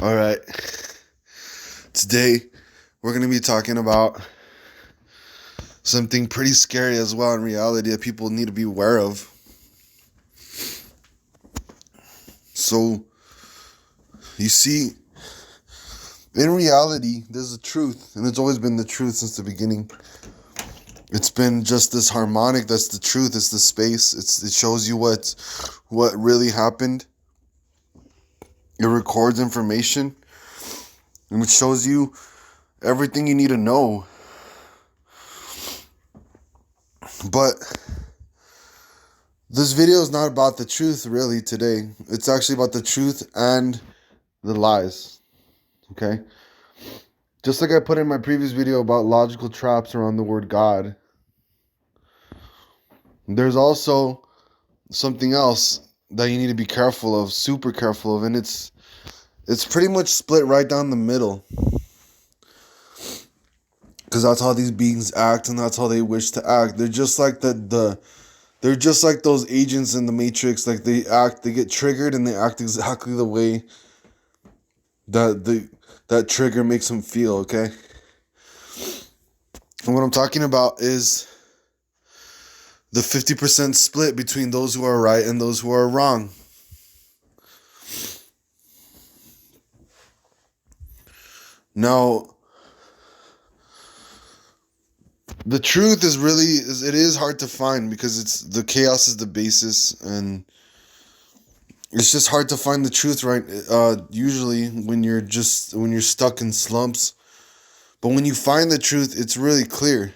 All right. Today, we're going to be talking about something pretty scary as well in reality that people need to be aware of. So, you see, in reality, there's a truth, and it's always been the truth since the beginning. It's been just this harmonic that's the truth. It's the space. It shows you what really happened. It records information, and it shows you everything you need to know. But this video is not about the truth really today. It's actually about the truth and the lies. Okay? Just like I put in my previous video about logical traps around the word God, there's also something else that you need to be careful of, super careful of, and it's pretty much split right down the middle. Because that's how these beings act, and that's how they wish to act. They're just like they're just like those agents in the Matrix. Like they get triggered, and they act exactly the way that trigger makes them feel. Okay. And what I'm talking about is the 50% split between those who are right and those who are wrong. Now, the truth it is hard to find because it's the chaos is the basis, and it's just hard to find the truth right usually when you're stuck in slumps. But when you find the truth, it's really clear.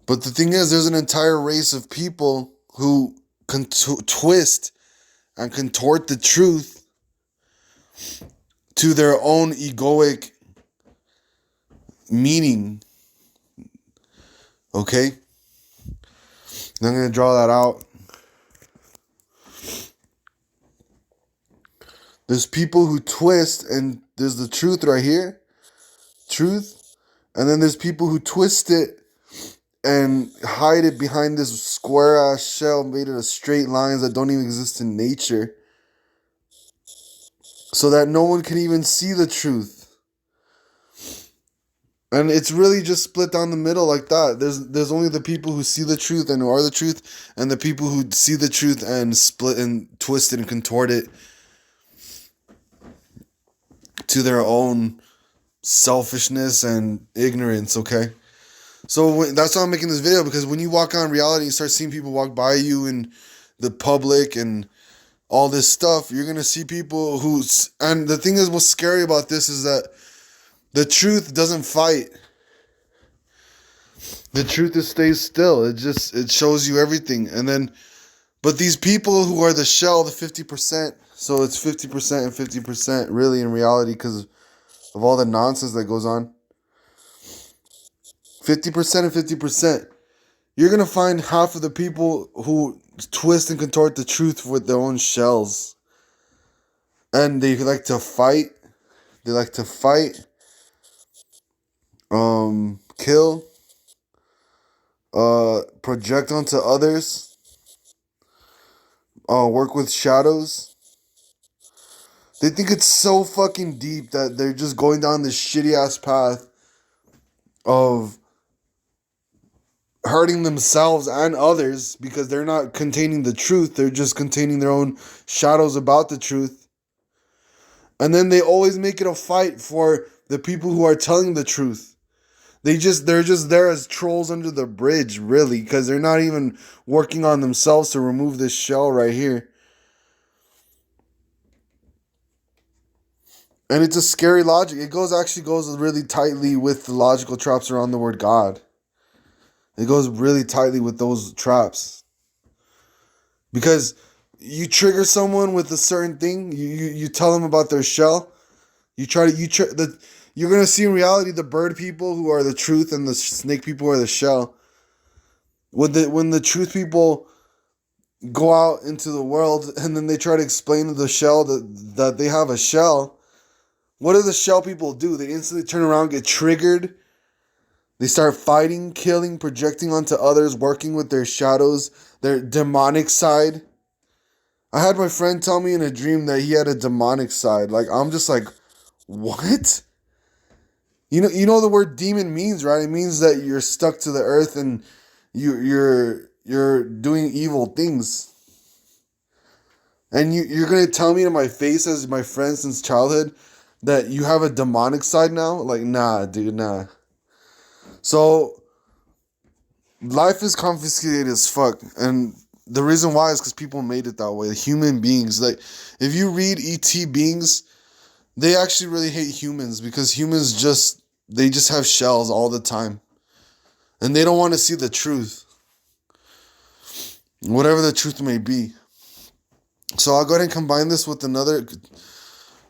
But the thing is, there's an entire race of people who twist and contort the truth to their own egoic meaning. Okay? And I'm going to draw that out. There's people who twist, and there's the truth right here. Truth. And then there's people who twist it and hide it behind this square ass shell made of straight lines that don't even exist in nature, so that no one can even see the truth. And it's really just split down the middle like that. There's only the people who see the truth and who are the truth, and the people who see the truth and split and twist it and contort it to their own selfishness and ignorance. Okay. So that's why I'm making this video, because when you walk on reality, you start seeing people walk by you in the public and all this stuff, you're going to see people and the thing is, what's scary about this is that the truth doesn't fight. The truth stays still. It shows you everything. But these people who are the shell, the 50%, so it's 50% and 50% really in reality because of all the nonsense that goes on. 50% and 50%. You're going to find half of the people who twist and contort the truth with their own shells. And they like to fight. They like to fight. Kill. Project onto others. Work with shadows. They think it's so fucking deep that they're just going down this shitty ass path of hurting themselves and others because they're not containing the truth. They're just containing their own shadows about the truth. And then they always make it a fight for the people who are telling the truth. They're just there as trolls under the bridge, really, because they're not even working on themselves to remove this shell right here. And it's a scary logic. It actually goes really tightly with the logical traps around the word God. It goes really tightly with those traps. Because you trigger someone with a certain thing, you tell them about their shell. You're gonna see in reality the bird people who are the truth and the snake people who are the shell. When the truth people go out into the world and then they try to explain to the shell that they have a shell, what do the shell people do? They instantly turn around, get triggered. They start fighting, killing, projecting onto others, working with their shadows, their demonic side. I had my friend tell me in a dream that he had a demonic side. Like, I'm just like, what? You know the word demon means, right? It means that you're stuck to the earth and you're doing evil things. And you're gonna tell me to my face as my friend since childhood that you have a demonic side now? Like, nah, dude, nah. So life is confiscated as fuck, and the reason why is because people made it that way. Human beings, like, if you read ET beings, they actually really hate humans because humans just have shells all the time, and they don't want to see the truth, whatever the truth may be. So I'll go ahead and combine this with another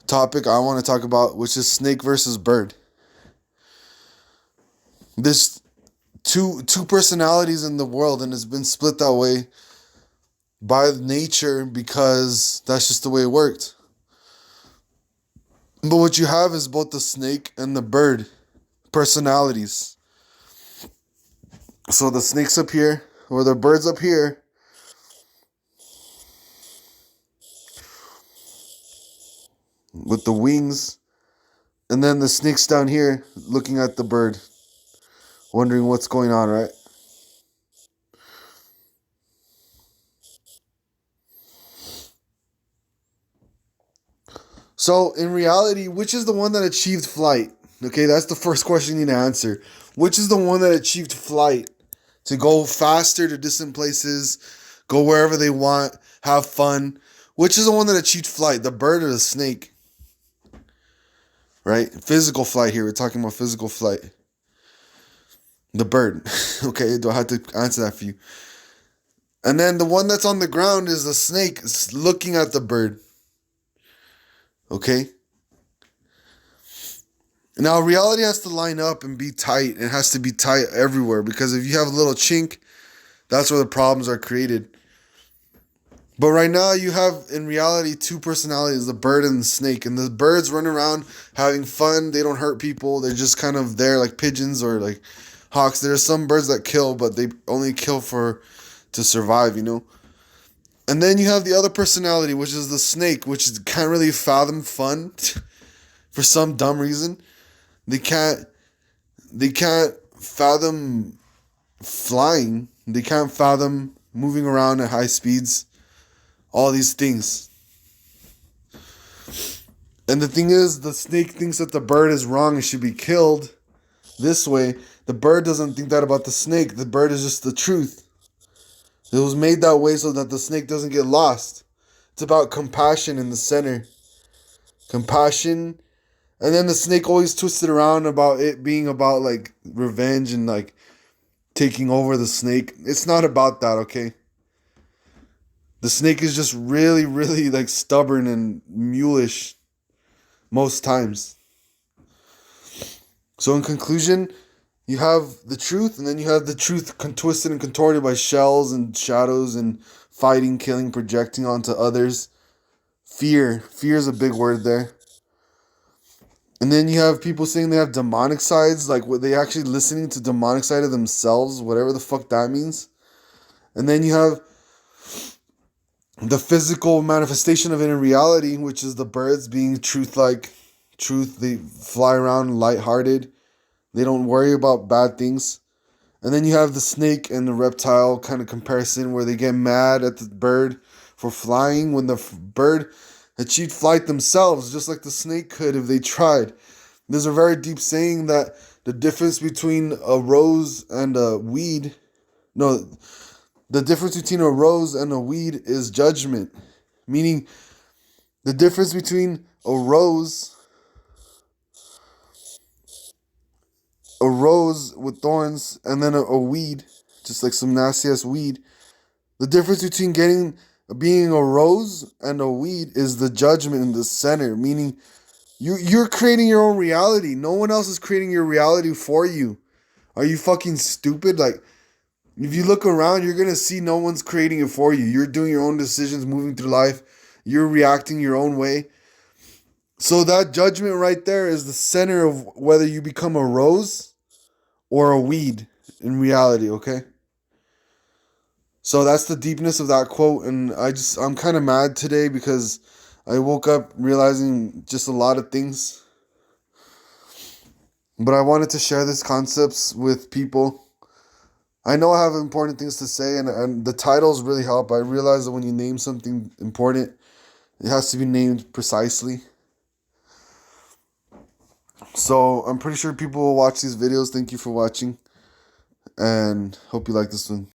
topic I want to talk about, which is snake versus bird. There's two personalities in the world, and it's been split that way by nature because that's just the way it worked. But what you have is both the snake and the bird personalities. So the snake's up here, or the bird's up here, with the wings, and then the snake's down here looking at the bird, wondering what's going on, right? So in reality, which is the one that achieved flight? Okay, that's the first question you need to answer. Which is the one that achieved flight? To go faster to distant places, go wherever they want, have fun. Which is the one that achieved flight? The bird or the snake? Right? Physical flight here. We're talking about physical flight. The bird. Okay, do I have to answer that for you? And then the one that's on the ground is the snake looking at the bird. Okay? Now, reality has to line up and be tight. It has to be tight everywhere because if you have a little chink, that's where the problems are created. But right now, you have, in reality, two personalities, the bird and the snake. And the birds run around having fun. They don't hurt people. They're just kind of there like pigeons or like hawks. There are some birds that kill, but they only kill to survive, you know? And then you have the other personality, which is the snake, which can't really fathom fun for some dumb reason. They can't fathom flying. They can't fathom moving around at high speeds. All these things. And the thing is, the snake thinks that the bird is wrong and should be killed this way. The bird doesn't think that about the snake. The bird is just the truth. It was made that way so that the snake doesn't get lost. It's about compassion in the center. Compassion. And then the snake always twisted around about it being about like revenge and like taking over the snake. It's not about that, okay? The snake is just really, really like stubborn and mulish most times. So in conclusion, you have the truth, and then you have the truth twisted and contorted by shells and shadows and fighting, killing, projecting onto others. Fear. Fear is a big word there. And then you have people saying they have demonic sides, like were they actually listening to demonic side of themselves, whatever the fuck that means. And then you have the physical manifestation of it in reality, which is the birds being truth-like. Truth, they fly around lighthearted. They don't worry about bad things. And then you have the snake and the reptile kind of comparison where they get mad at the bird for flying when the bird achieved flight themselves, just like the snake could if they tried. There's a very deep saying that the difference between a rose and a weed, no, the difference between a rose and a weed is judgment. Meaning, the difference between a rose with thorns and then a weed, just like some nasty ass weed. The difference between being a rose and a weed is the judgment in the center. Meaning, you're creating your own reality. No one else is creating your reality for you. Are you fucking stupid? Like, if you look around, you're going to see no one's creating it for you. You're doing your own decisions, moving through life. You're reacting your own way. So that judgment right there is the center of whether you become a rose or a weed in reality, okay? So that's the deepness of that quote, and I'm kind of mad today because I woke up realizing just a lot of things. But I wanted to share these concepts with people. I know I have important things to say, and the titles really help. I realize that when you name something important, it has to be named precisely. So I'm pretty sure people will watch these videos. Thank you for watching, and hope you like this one.